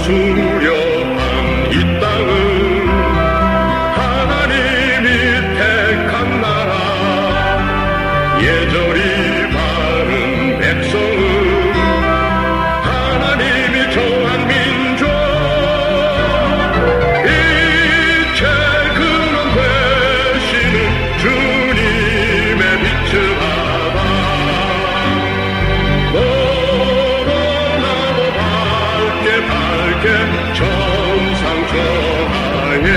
수려한 이 땅은 하나님이 택한 나라, 예절이 바른 백성은 하나님이 정한 민족. 이제 그런 되시는 주님의 빛을 받아 너로 나도 밝게 정상 전하에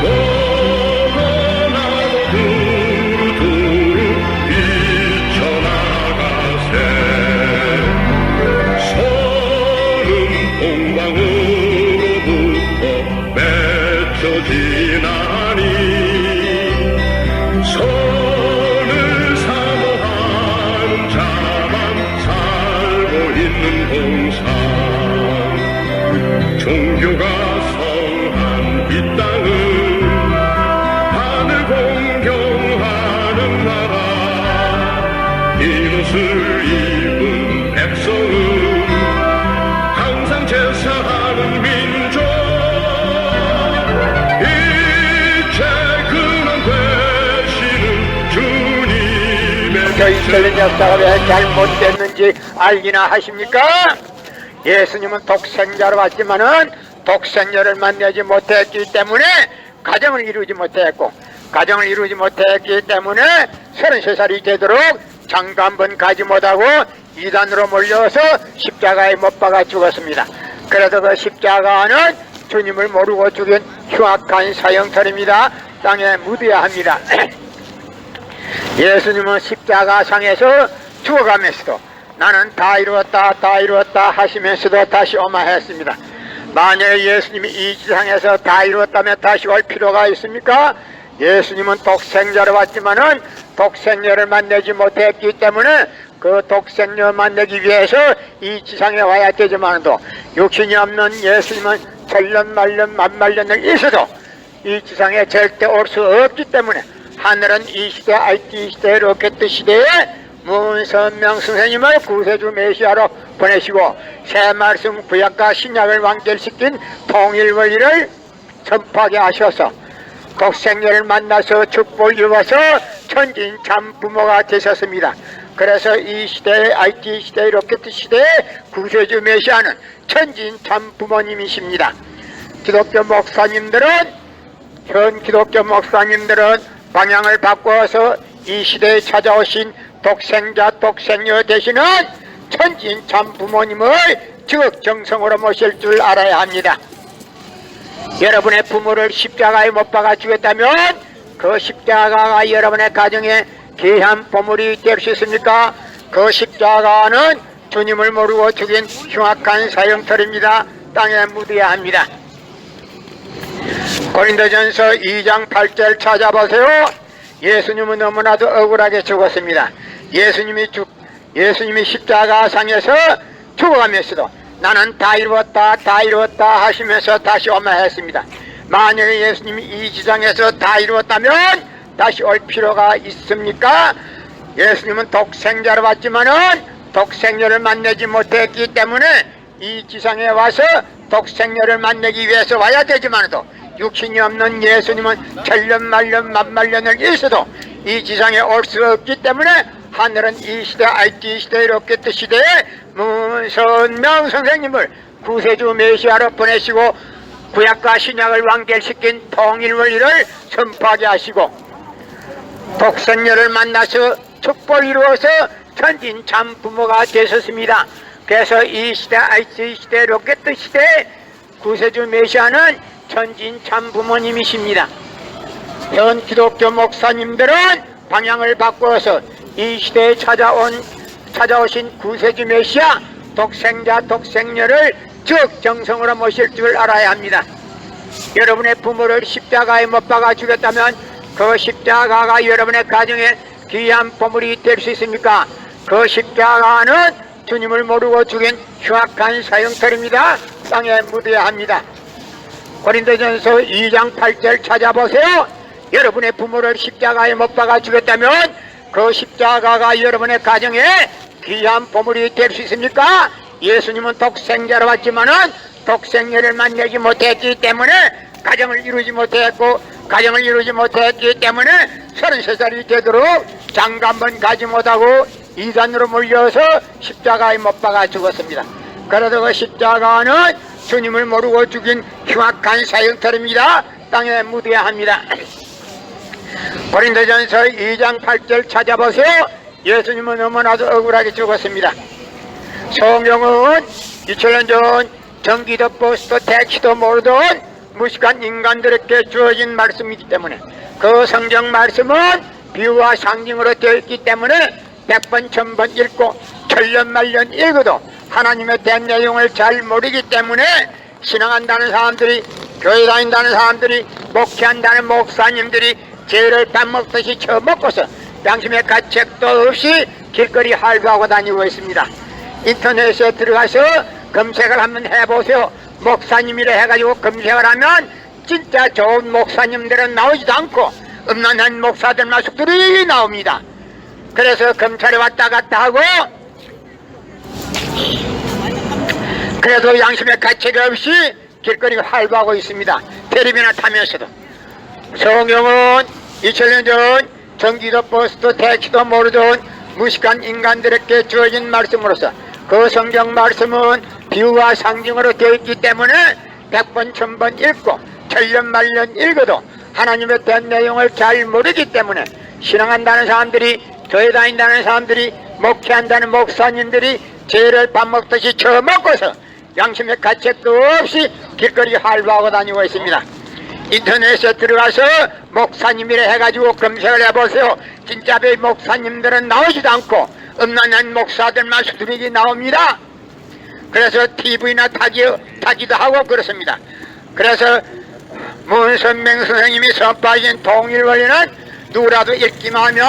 너로 나도 두루두루 비춰나가세. 서는 공방으로부터 맺혀지나니 선을 사모하는 자만 살고 있는 공산, 종교가 성한 이 땅은 하늘 공경하는 나라, 이옷을 입은 백성은 항상 제사하는 민족. 이제 근원 되시는 주님의 저희 이스라엘 역사가 왜 잘못됐는지 알기나 하십니까? 예수님은 독생자로 왔지만은 독생자를 만나지 못했기 때문에 가정을 이루지 못했고, 가정을 이루지 못했기 때문에 33살이 되도록 장가 한 번 가지 못하고 이단으로 몰려서 십자가에 못 박아 죽었습니다. 그래서 그 십자가는 주님을 모르고 죽인 흉악한 사형털입니다. 땅에 묻어야 합니다. 예수님은 십자가상에서 죽어가면서도 나는 다 이루었다 다 이루었다 하시면서도 다시 오마했습니다. 만약에 예수님이 이 지상에서 다 이루었다면 다시 올 필요가 있습니까? 예수님은 독생자로 왔지만은 독생자를 만나지 못했기 때문에 그 독생자 만나기 위해서 이 지상에 와야 되지만도 육신이 없는 예수님은 천년 만년 만만년을 있어도 이 지상에 절대 올 수 없기 때문에 하늘은 이 시대 IT 시대 로켓 시대에 문선명 선생님을 구세주 메시아로 보내시고 새 말씀 구약과 신약을 완결시킨 통일원리를 전파하게 하셔서 독생자를 만나서 축복을 이루어서 천진 참 부모가 되셨습니다. 그래서 이 시대의 IT 시대 로켓 시대의 구세주 메시아는 천진 참 부모님이십니다. 기독교 목사님들은 현 기독교 목사님들은 방향을 바꿔서 이 시대에 찾아오신 독생자 독생녀 되시는 천진 참 부모님을 지극정성으로 모실 줄 알아야 합니다. 여러분의 부모를 십자가에 못 박아 주겠다면 그 십자가가 여러분의 가정에 귀한 보물이 될 수 있습니까? 그 십자가는 주님을 모르고 죽인 흉악한 사형털입니다. 땅에 묻어야 합니다. 고린도전서 2장 8절 찾아보세요. 예수님은 너무나도 억울하게 죽었습니다. 예수님이 십자가상에서 죽어가면서도 나는 다 이루었다 다 이루었다 하시면서 다시 오마했습니다. 만약에 예수님이 이 지상에서 다 이루었다면 다시 올 필요가 있습니까? 예수님은 독생자로 왔지만은 독생녀를 만나지 못했기 때문에 이 지상에 와서 독생녀를 만나기 위해서 와야 되지만도 육신이 없는 예수님은 천년 만년 만만년을 있어도 이 지상에 올 수 없기 때문에 하늘은 이 시대 IT 시대 로켓 시대에 문선명 선생님을 구세주 메시아로 보내시고 구약과 신약을 완결시킨 통일원리를 선포하게 하시고 독생녀를 만나서 축복을 이루어서 천진 참 부모가 되셨습니다. 그래서 이 시대 IT 시대 로켓 시대에 구세주 메시아는 천진 참 부모님이십니다. 현 기독교 목사님들은 방향을 바꾸어서 이 시대에 찾아오신 구세주 메시아 독생자 독생녀를 적정성으로 모실 줄 알아야 합니다. 여러분의 부모를 십자가에 못 박아 주겠다면 그 십자가가 여러분의 가정에 귀한 보물이 될 수 있습니까? 그 십자가는 주님을 모르고 죽인 흉악한 사형털입니다. 땅에 묻어야 합니다. 고린도전서 2장 8절 찾아보세요. 여러분의 부모를 십자가에 못 박아 주겠다면 그 십자가가 여러분의 가정에 귀한 보물이 될 수 있습니까? 예수님은 독생자로 왔지만은 독생녀를 만나지 못했기 때문에 가정을 이루지 못했고, 가정을 이루지 못했기 때문에 33살이 되도록 장가 한번 가지 못하고 이단으로 몰려서 십자가에 못 박아 죽었습니다. 그래도 그 십자가는 주님을 모르고 죽인 흉악한 사형터입니다. 땅에 묻어야 합니다. 고린도전서 2장 8절 찾아보세요. 예수님은 너무나도 억울하게 죽었습니다. 성경은 2000년 전 전기도 버스도 택시도 모르던 무식한 인간들에게 주어진 말씀이기 때문에, 그 성경 말씀은 비유와 상징으로 되어 있기 때문에 100번 1000번 읽고 천년만년 읽어도 하나님의 된 내용을 잘 모르기 때문에 신앙한다는 사람들이, 교회 다닌다는 사람들이, 목회한다는 목사님들이 죄를 밥 먹듯이 처먹고서 양심의 가책도 없이 길거리 할부하고 다니고 있습니다. 인터넷에 들어가서 검색을 한번 해보세요. 목사님이라 해가지고 검색을 하면 진짜 좋은 목사님들은 나오지도 않고 음란한 목사들만 속들이 나옵니다. 그래서 검찰에 왔다 갔다 하고, 그래도 양심의 가책이 없이 길거리 활보하고 있습니다. 텔레비나 타면서도. 성경은 2000년 전 전기도 버스도 택시도 모르던 무식한 인간들에게 주어진 말씀으로서 그 성경 말씀은 비유와 상징으로 되어 있기 때문에 100번 1000번 읽고 천년만년 읽어도 하나님의 된 내용을 잘 모르기 때문에 신앙한다는 사람들이, 교회 다닌다는 사람들이, 목회한다는 목사님들이 죄를 밥 먹듯이 처먹고서 양심의 가책도 없이 길거리 할부하고 다니고 있습니다. 인터넷에 들어가서 목사님이라 해가지고 검색을 해보세요. 진짜의 목사님들은 나오지도 않고 음란한 목사들만 수두룩이 나옵니다. 그래서 TV나 타기도 하고 그렇습니다. 그래서 문선명 선생님이 선포하신 통일원리는 누구라도 읽기만 하면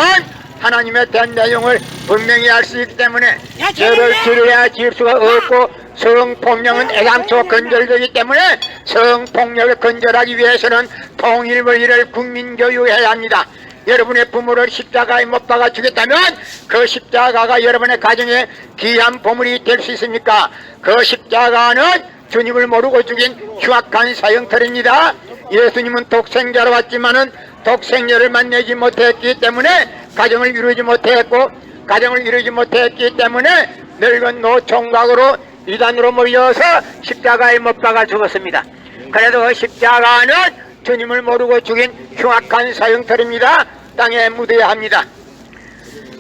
하나님의 된 내용을 분명히 알 수 있기 때문에 죄를 지어야 지을 수가 없고, 성폭력은 애당초 건절되기 때문에 성폭력을 건절하기 위해서는 통일원리를 국민교육해야 합니다. 여러분의 부모를 십자가에 못 박아 주겠다면 그 십자가가 여러분의 가정에 귀한 보물이 될 수 있습니까? 그 십자가는 주님을 모르고 죽인 흉악한 사형터입니다. 예수님은 독생자로 왔지만은 독생녀를 만나지 못했기 때문에 가정을 이루지 못했고, 가정을 이루지 못했기 때문에 늙은 노총각으로 이단으로 몰려서 십자가에 못 박아 죽었습니다. 그래도 그 십자가는 주님을 모르고 죽인 흉악한 사형터입니다. 땅에 묻어야 합니다.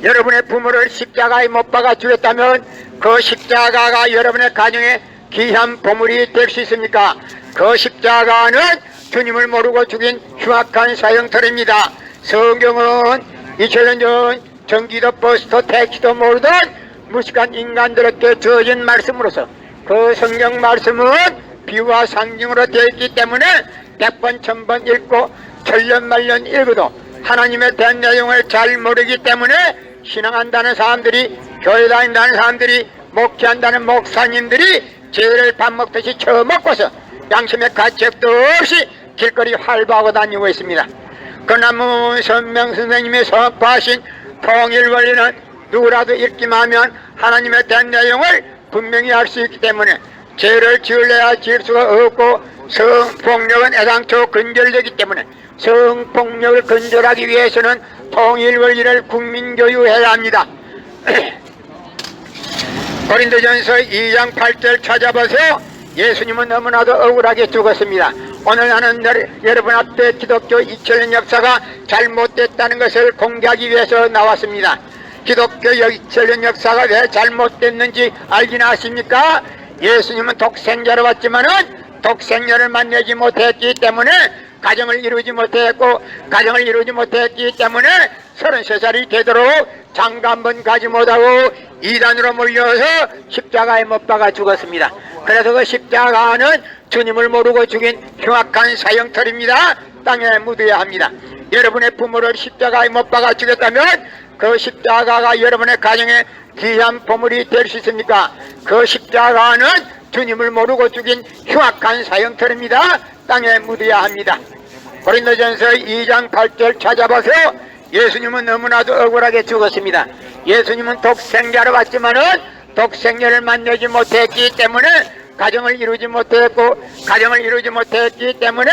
여러분의 부모를 십자가에 못 박아 주겠다면 그 십자가가 여러분의 가정에 귀한 보물이 될 수 있습니까? 그 십자가는 주님을 모르고 죽인 흉악한 사형터입니다. 성경은 2000년 전 전기도 버스도 택시도 모르던 무식한 인간들에게 주어진 말씀으로서 그 성경 말씀은 비유와 상징으로 되어 있기 때문에 100번 1000번 읽고 천년만년 읽어도 하나님의 된 내용을 잘 모르기 때문에 신앙한다는 사람들이, 교회 다닌다는 사람들이, 목회한다는 목사님들이 죄를 밥 먹듯이 처먹고서 양심의 가책도 없이 길거리 활보하고 다니고 있습니다. 그러나 문선명 선생님이 선포하신 통일원리는 누구라도 읽기만 하면 하나님의 된 내용을 분명히 알 수 있기 때문에 죄를 지을래야 지을 수가 없고, 성폭력은 애당초 근절되기 때문에 성폭력을 근절하기 위해서는 통일원리를 국민교육해야 합니다. 고린도전서 2장 8절 찾아보세요. 예수님은 너무나도 억울하게 죽었습니다. 오늘 나는 여러분 앞에 기독교 2000년 역사가 잘못됐다는 것을 공개하기 위해서 나왔습니다. 기독교 2000년 역사가 왜 잘못됐는지 알기나 하십니까? 예수님은 독생자로 왔지만은 독생녀를 만나지 못했기 때문에 가정을 이루지 못했고, 가정을 이루지 못했기 때문에 33살이 되도록 장가 한번 가지 못하고 이단으로 몰려서 십자가에 못 박아 죽었습니다. 그래서 그 십자가는 주님을 모르고 죽인 흉악한 사형터입니다. 땅에 묻어야 합니다. 여러분의 부모를 십자가에 못 박아 죽였다면 그 십자가가 여러분의 가정에 귀한 보물이 될 수 있습니까? 그 십자가는 주님을 모르고 죽인 흉악한 사형터입니다. 땅에 묻어야 합니다. 고린도전서 2장 8절 찾아보세요. 예수님은 너무나도 억울하게 죽었습니다. 예수님은 독생자로 왔지만은 독생녀를 만나지 못했기 때문에 가정을 이루지 못했고, 가정을 이루지 못했기 때문에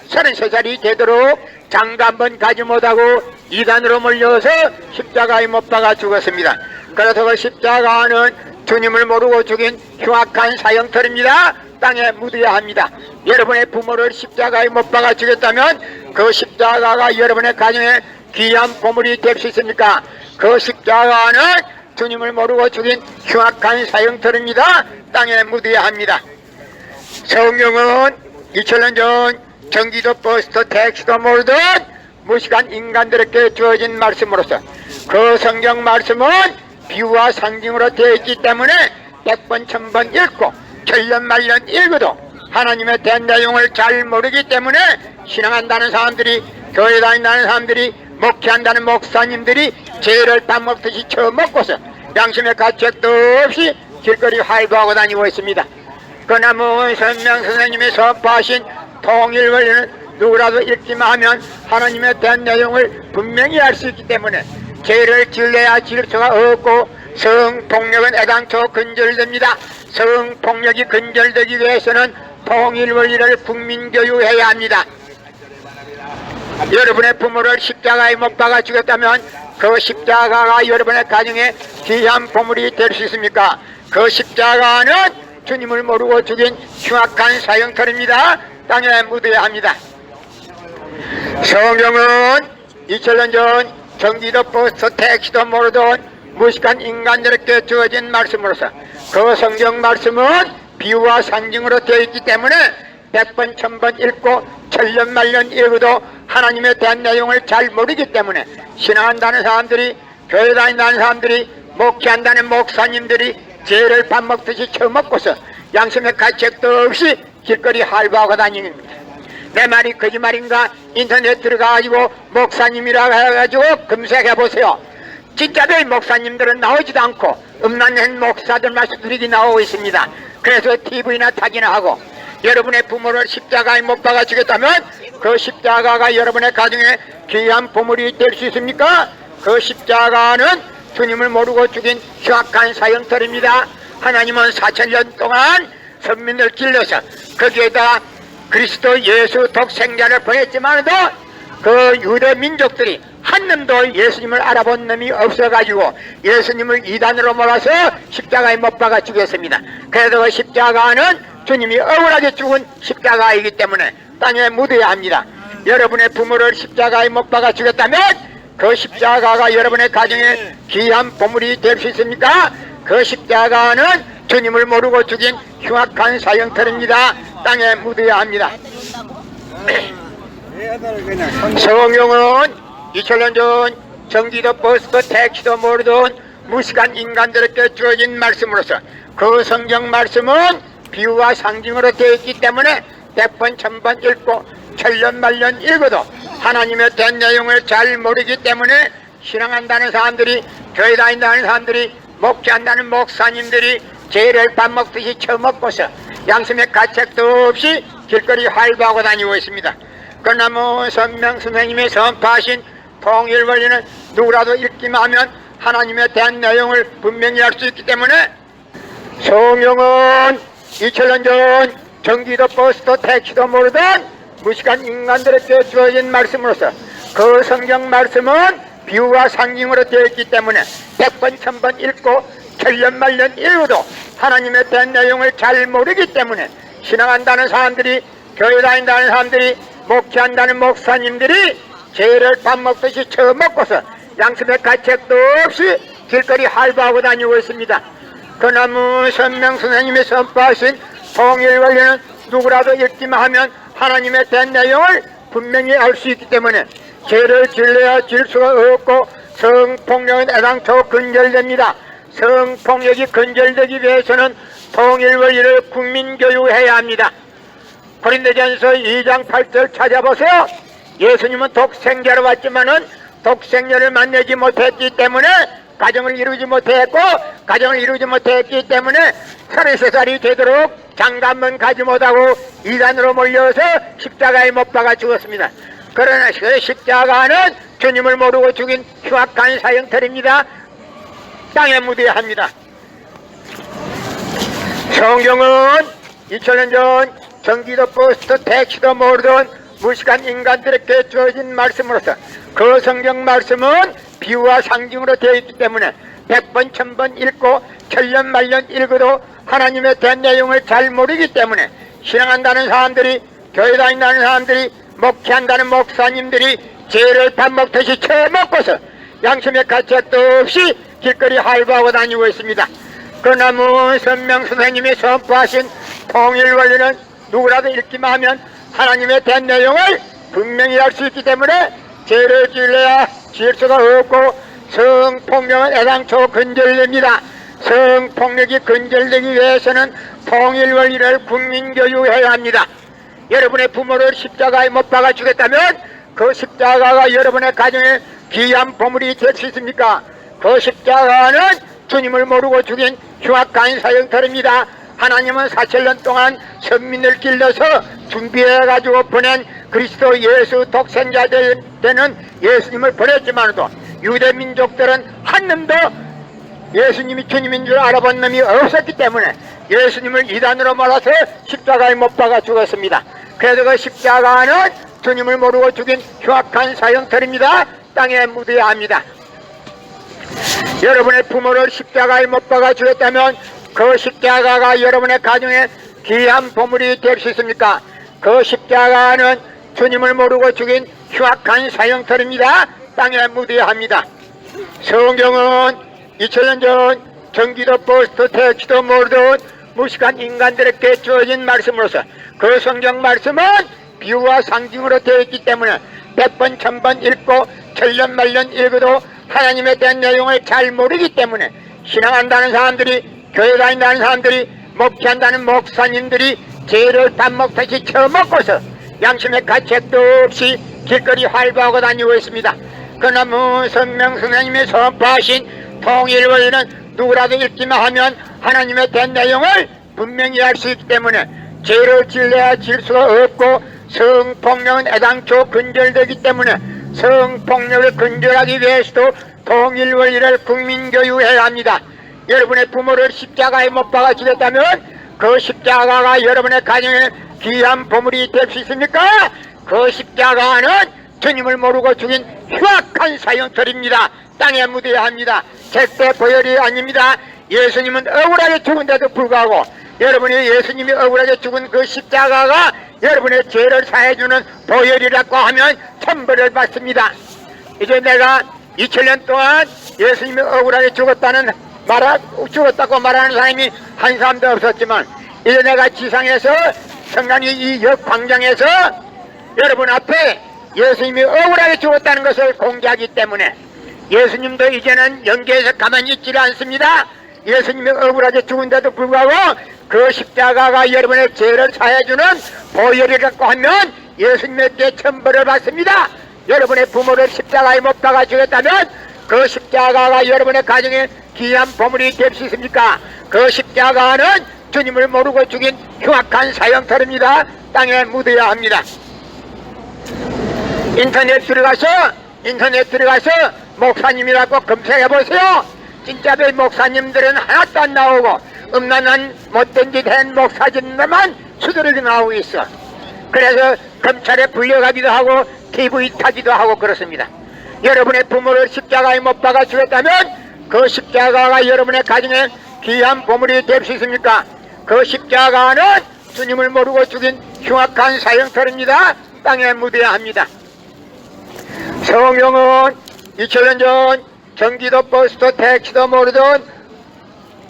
33살이 되도록 장가 한번 가지 못하고 이단으로 몰려서 십자가에 못 박아 죽었습니다. 그래서 그 십자가는 주님을 모르고 죽인 흉악한 사형터입니다. 땅에 묻어야 합니다. 여러분의 부모를 십자가에 못 박아 죽였다면 그 십자가가 여러분의 가정에 귀한 보물이 될 수 있습니까? 그 십자가는 주님을 모르고 죽인 흉악한 사형터입니다. 땅에 묻어야 합니다. 성경은 2000년 전 전기도 버스도 택시도 모르던 무식한 인간들에게 주어진 말씀으로서 그 성경 말씀은 비유와 상징으로 되어 있기 때문에 100번 1000번 읽고 천년만년 읽어도 하나님의 된 내용을 잘 모르기 때문에 신앙한다는 사람들이, 교회 다닌다는 사람들이, 목회한다는 목사님들이 죄를 밥 먹듯이 처먹고서 양심의 가책도 없이 길거리 활보하고 다니고 있습니다. 그나무 선명 선생님이 선포하신 통일 원리는 누구라도 읽기만 하면 하나님의 대한 내용을 분명히 알 수 있기 때문에 죄를 질러야 질 수가 없고, 성폭력은 애당초 근절됩니다. 성폭력이 근절되기 위해서는 통일 원리를 국민교육해야 합니다. 여러분의 부모를 십자가에 못 박아 죽였다면 그 십자가가 여러분의 가정에 귀한 보물이 될 수 있습니까? 그 십자가는 주님을 모르고 죽인 흉악한 사형터입니다. 땅에 묻어야 합니다. 성경은 2000년 전 전기도 버스 택시도 모르던 무식한 인간들에게 주어진 말씀으로서 그 성경 말씀은 비유와 상징으로 되어 있기 때문에 100번 1000번 읽고 천년만년 읽어도 하나님에 대한 내용을 잘 모르기 때문에 신앙한다는 사람들이, 교회 다닌다는 사람들이, 목회한다는 목사님들이 죄를 밥 먹듯이 처먹고서 양심의 가책도 없이 길거리 활보하고 다닙니다. 내 말이 거짓말인가? 인터넷 들어가가지고 목사님이라고 해가지고 검색해보세요. 진짜로 목사님들은 나오지도 않고 음란한 목사들만 수두룩이 나오고 있습니다. 그래서 TV나 타기나 하고, 여러분의 부모를 십자가에 못 박아 죽였다면 그 십자가가 여러분의 가정에 귀한 보물이 될 수 있습니까? 그 십자가는 주님을 모르고 죽인 흉악한 사형터입니다. 하나님은 4000년 동안 선민을 길러서 거기에다 그리스도 예수 독생자를 보냈지만도 그 유대 민족들이 한 놈도 예수님을 알아본 놈이 없어가지고 예수님을 이단으로 몰아서 십자가에 못 박아 죽였습니다. 그래도 그 십자가는 주님이 억울하게 죽은 십자가이기 때문에 땅에 묻어야 합니다. 여러분의 부모를 십자가에 못 박아 죽였다면 그 십자가가 여러분의 가정에 귀한 보물이 될 수 있습니까? 그 십자가는 주님을 모르고 죽인 흉악한 사형터입니다. 땅에 묻어야 합니다. 성경은 2000년 전 전기도 버스도 택시도 모르던 무식한 인간들에게 주어진 말씀으로서 그 성경 말씀은 비유와 상징으로 되어 있기 때문에 100번 1000번 읽고 천년만년 읽어도 하나님의 된 내용을 잘 모르기 때문에 신앙한다는 사람들이, 교회 다닌다는 사람들이, 목회한다는 목사님들이 죄를 밥 먹듯이 처먹고서 양심의 가책도 없이 길거리 활보하고 다니고 있습니다. 그나무 선명 선생님이 선포하신 통일 원리는 누구라도 읽기만 하면 하나님에 대한 내용을 분명히 알 수 있기 때문에 성경은 2000년 전 전기도 버스도 택시도 모르던 무식한 인간들에게 주어진 말씀으로서 그 성경 말씀은 비유와 상징으로 되어 있기 때문에 100번 1000번 읽고 천년만년 읽어도 하나님에 대한 내용을 잘 모르기 때문에 신앙한다는 사람들이, 교회 다닌다는 사람들이, 목회한다는 목사님들이 죄를 밥 먹듯이 처먹고서 양심의 가책도 없이 길거리 활보하고 다니고 있습니다. 그나무 선명 선생님이 선포하신 통일 원리는 누구라도 읽기만 하면 하나님에 대한 내용을 분명히 알 수 있기 때문에 죄를 질러야 질 수가 없고, 성폭력은 애당초 근절됩니다. 성폭력이 근절되기 위해서는 통일 원리를 국민교육해야 합니다. 고린도전서 2장 8절 찾아보세요. 예수님은 독생자로 왔지만은 독생녀를 만나지 못했기 때문에 가정을 이루지 못했고, 가정을 이루지 못했기 때문에 33살이 되도록 장가 한번 가지 못하고 이단으로 몰려서 십자가에 못 박아 죽었습니다. 그러나 그 십자가는 주님을 모르고 죽인 흉악한 사형터입니다. 땅에 묻어야 합니다. 성경은 2000년 전 전기도 버스도 택시도 모르던 무식한 인간들에게 주어진 말씀으로서 그 성경 말씀은 비유와 상징으로 되어 있기 때문에 100번 1000번 읽고 천년 만년 읽어도 하나님에 대한 내용을 잘 모르기 때문에 신앙한다는 사람들이, 교회 다닌다는 사람들이, 목회한다는 목사님들이 죄를 밥 먹듯이 처먹고서 양심의 가책도 없이 길거리 할부하고 다니고 있습니다. 그러나 문선명 선생님이 선포하신 통일원리는 누구라도 읽기만 하면 하나님에 대한 내용을 분명히 알 수 있기 때문에 죄를 지을래야 지을 수가 없고 성폭력은 애당초 근절됩니다. 성폭력이 근절되기 위해서는 통일원리를 국민교육해야 합니다. 여러분의 부모를 십자가에 못 박아 주겠다면 그 십자가가 여러분의 가정에 귀한 보물이 될 수 있습니까? 그 십자가는 주님을 모르고 죽인 흉악한 사형터입니다. 하나님은 4,000년 동안 선민을 길러서 준비해가지고 보낸 그리스도 예수 독생자 되는 예수님을 보냈지만도 유대 민족들은 한 놈도 예수님이 주님인 줄 알아본 놈이 없었기 때문에 예수님을 이단으로 몰아서 십자가에 못 박아 죽었습니다. 그래서 그 십자가는 주님을 모르고 죽인 흉악한 사형터입니다. 땅에 묻어야 합니다. 여러분의 부모를 십자가에 못 박아 주었다면 그 십자가가 여러분의 가정에 귀한 보물이 될 수 있습니까? 그 십자가는 주님을 모르고 죽인 흉악한 사형터입니다. 땅에 묻어야 합니다. 성경은 2000년 전 전기도 버스도 택시도 모르던 무식한 인간들에게 주어진 말씀으로서 그 성경 말씀은 비유와 상징으로 되어 있기 때문에 100번 1000번 읽고 천년 만년 읽어도 하나님에 대한 내용을 잘 모르기 때문에 신앙한다는 사람들이, 교회 다닌다는 사람들이, 목회한다는 목사님들이 죄를 밥 먹듯이 처먹고서 양심의 가책도 없이 길거리 활보하고 다니고 있습니다. 그러나 문선명 선생님이 선포하신 통일원리는 누구라도 읽기만 하면 하나님에 대한 내용을 분명히 알 수 있기 때문에 죄를 지을래야 지을 수가 없고 성폭력은 애당초 근절되기 때문에 성폭력을 근절하기 위해서도 통일원리를 국민교육해야 합니다. 여러분의 부모를 십자가에 못 박아 주겠다면 그 십자가가 여러분의 가정에 귀한 보물이 될 수 있습니까? 그 십자가는 주님을 모르고 죽인 흉악한 사형터입니다. 땅에 묻어야 합니다. 절대 보혈이 아닙니다. 예수님은 억울하게 죽은데도 불구하고 여러분이 예수님이 억울하게 죽은 그 십자가가 여러분의 죄를 사해주는 보혈이라고 하면 천벌을 받습니다. 이제 내가 2000년 동안 예수님이 억울하게 죽었다고 말하는 사람이 한 사람도 없었지만 이제 내가 지상에서 성당이 이 역광장에서 여러분 앞에 예수님이 억울하게 죽었다는 것을 공개하기 때문에 예수님도 이제는 영계에서 가만히 있지를 않습니다. 예수님이 억울하게 죽은데도 불구하고 그 십자가가 여러분의 죄를 사해주는 보혈이라고 하면 예수님에게 천벌을 받습니다. 여러분의 부모를 십자가에 못 박아 주겠다면 그 십자가가 여러분의 가정에 귀한 보물이 될 수 있습니까? 그 십자가는 주님을 모르고 죽인 흉악한 사형터입니다. 땅에 묻어야 합니다. 인터넷 들어가서 목사님이라고 검색해보세요. 진짜 별 목사님들은 하나도 안 나오고 음란한 못된 짓 한 목사님들만 수두룩이 나오고 있어. 그래서 검찰에 불려가기도 하고 TV 타기도 하고 그렇습니다. 여러분의 부모를 십자가에 못 박아 주겠다면 그 십자가가 여러분의 가정에 귀한 보물이 될 수 있습니까? 그 십자가는 주님을 모르고 죽인 흉악한 사형터입니다. 땅에 묻어야 합니다. 성경은 2000년 전 전기도 버스도 택시도 모르던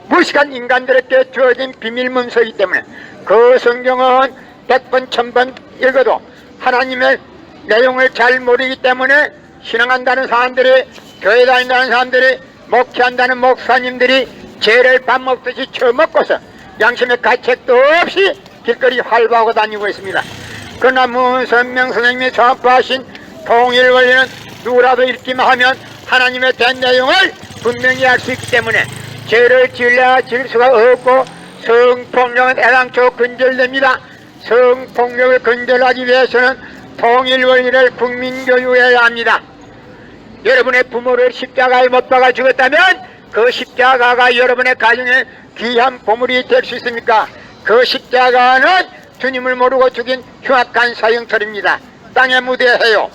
무식한 인간들에게 주어진 비밀 문서이기 때문에 그 성경은 100번 1000번 읽어도 하나님의 내용을 잘 모르기 때문에 신앙한다는 사람들이, 교회 다닌다는 사람들이, 목회한다는 목사님들이 죄를 밥 먹듯이 처먹고서 양심의 가책도 없이 길거리 활보하고 다니고 있습니다. 그러나 문선명 선생님이 선포하신 통일원리는 누구라도 읽기만 하면 하나님에 대한 내용을 분명히 알 수 있기 때문에 죄를 지을래야 지을 수가 없고 성폭력은 애당초 근절됩니다. 성폭력을 근절하기 위해서는 통일원리를 국민교육해야 합니다. 여러분의 부모를 십자가에 못 박아 주겠다면 그 십자가가 여러분의 가정에 귀한 보물이 될 수 있습니까? 그 십자가는 주님을 모르고 죽인 흉악한 사형털입니다. 땅에 묻어해요.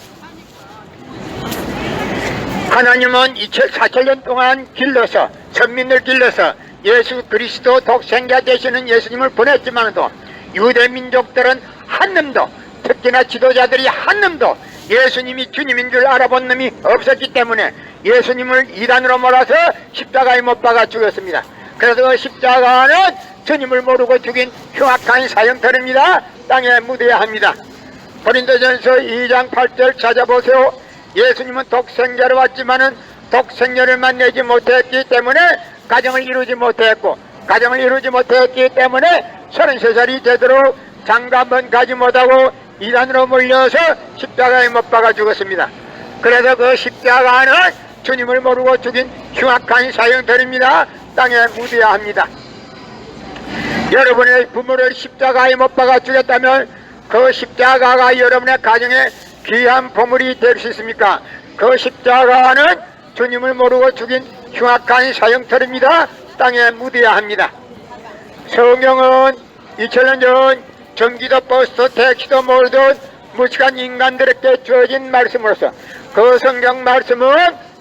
하나님은 4,000년 동안 길러서, 선민을 길러서 예수 그리스도 독생자 되시는 예수님을 보냈지만도 유대 민족들은 한 놈도, 특히나 지도자들이 한 놈도 예수님이 주님인 줄 알아본 놈이 없었기 때문에 예수님을 이단으로 몰아서 십자가에 못 박아 죽였습니다. 그래서 그 십자가는 주님을 모르고 죽인 흉악한 사형털입니다. 땅에 묻어야 합니다. 고린도전서 2장 8절 찾아보세요. 예수님은 독생자로 왔지만은 독생녀를 만나지 못했기 때문에 가정을 이루지 못했고, 가정을 이루지 못했기 때문에 33살이 되도록 장가만 가지 못하고 이단으로 몰려서 십자가에 못 박아 죽었습니다. 그래서 그 십자가는 주님을 모르고 죽인 흉악한 사형털입니다. 땅에 묻어야 합니다. 여러분의 부모를 십자가에 못 박아 죽였다면 그 십자가가 여러분의 가정에 귀한 보물이 될 수 있습니까? 그 십자가는 주님을 모르고 죽인 흉악한 사형털입니다. 땅에 묻어야 합니다. 성경은 2000년 전 전기도 버스도 택시도 모르던 무식한 인간들에게 주어진 말씀으로서 그 성경 말씀은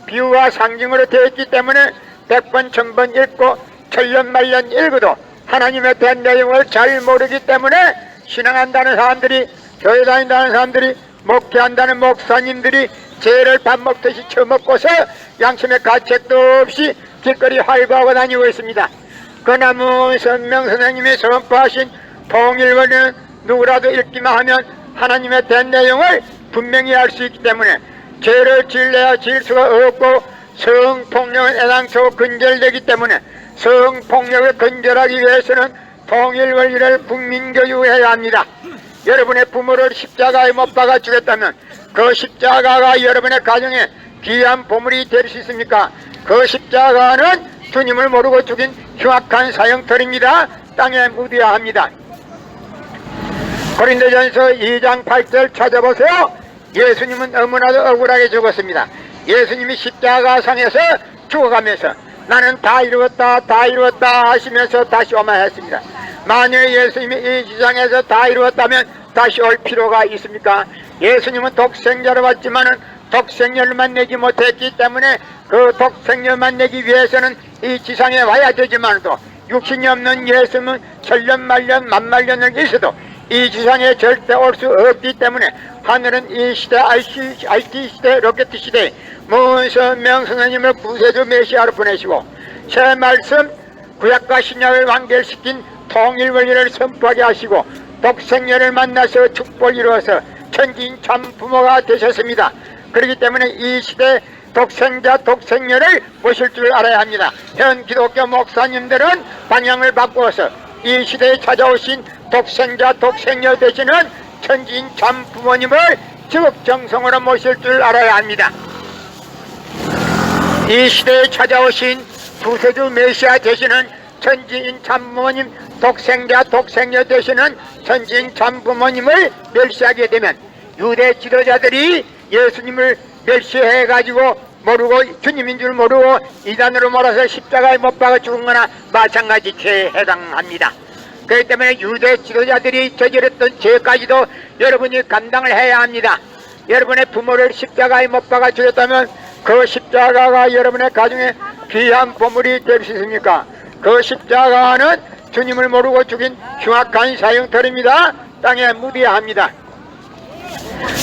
비유와 상징으로 되어 있기 때문에 100번 1000번 읽고 천년 만년 읽어도 하나님에 대한 내용을 잘 모르기 때문에 신앙한다는 사람들이, 교회 다닌다는 사람들이, 목회한다는 목사님들이 죄를 밥 먹듯이 처먹고서 양심의 가책도 없이 길거리 활보하고 다니고 있습니다. 그나무 선명 선생님이 선포하신 통일원은 누구라도 읽기만 하면 하나님에 대한 내용을 분명히 알 수 있기 때문에 죄를 지을래야 지을 수가 없고 성폭력은 애당초 근절되기 때문에 성폭력을 근절하기 위해서는 통일원리를 국민교육해야 합니다. 여러분의 부모를 십자가에 못 박아 죽였다면 그 십자가가 여러분의 가정에 귀한 보물이 될 수 있습니까? 그 십자가는 주님을 모르고 죽인 흉악한 사형털입니다. 땅에 묻어야 합니다. 고린도전서 2장 8절 찾아보세요. 예수님은 너무나도 억울하게 죽었습니다. 예수님이 십자가상에서 죽어가면서 나는 다 이루었다 다 이루었다 하시면서 다시 오마 했습니다. 만일 예수님이 이 지상에서 다 이루었다면 다시 올 필요가 있습니까? 예수님은 독생자로 왔지만은 독생녀를 만나지 못했기 때문에 그 독생녀를 만나기 위해서는 이 지상에 와야 되지만도 육신이 없는 예수님은 천년 만년 만만년을 있어도 이 지상에 절대 올 수 없기 때문에 하늘은 이 시대 IT 시대 로켓 시대 문선명 선생님을 구세주 메시아로 보내시고 새 말씀 구약과 신약을 완결시킨 통일원리를 선포하게 하시고 독생녀를 만나서 축복을 이루어서 천지인 참 부모가 되셨습니다. 그렇기 때문에 이 시대 독생자 독생녀를 모실 줄 알아야 합니다. 현 기독교 목사님들은 방향을 바꾸어서 이 시대에 찾아오신 독생자 독생녀 되시는 천지인 참 부모님을 지극정성으로 모실 줄 알아야 합니다. 이 시대에 찾아오신 구세주 메시아 되시는 천지인 참부모님, 독생자 독생녀 되시는 천지인 참부모님을 멸시하게 되면 유대 지도자들이 예수님을 멸시해가지고 모르고 주님인 줄 모르고 이단으로 몰아서 십자가에 못 박아 죽은 거나 마찬가지 죄에 해당합니다. 그렇기 때문에 유대 지도자들이 저질렀던 죄까지도 여러분이 감당을 해야 합니다. 여러분의 부모를 십자가에 못 박아 죽였다면 그 십자가가 여러분의 가정에 귀한 보물이 될 수 있습니까? 그 십자가는 주님을 모르고 죽인 흉악한 사형털입니다. 땅에 묻어야 합니다.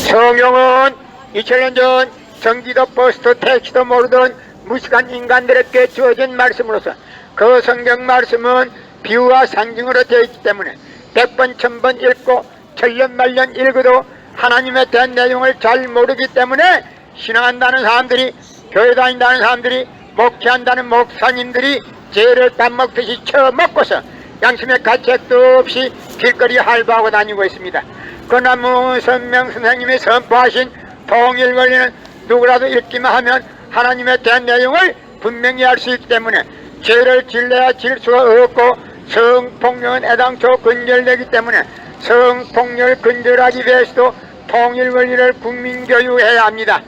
성경은 2000년 전 전기도 버스도 택시도 모르던 무식한 인간들에게 주어진 말씀으로서 그 성경 말씀은 비유와 상징으로 되어 있기 때문에 100번 1000번 읽고 천년 만년 읽어도 하나님에 대한 내용을 잘 모르기 때문에 신앙한다는 사람들이, 교회 다닌다는 사람들이, 목회한다는 목사님들이 죄를 밥 먹듯이 처먹고서 양심의 가책도 없이 길거리 할보하고 다니고 있습니다. 그나무 선명 선생님이 선포하신 통일원리는 누구라도 읽기만 하면 하나님에 대한 내용을 분명히 알 수 있기 때문에 죄를 질래야 질 수가 없고 성폭력은 애당초 근절되기 때문에 성폭력을 근절하기 위해서도 통일원리를 국민교육해야 합니다.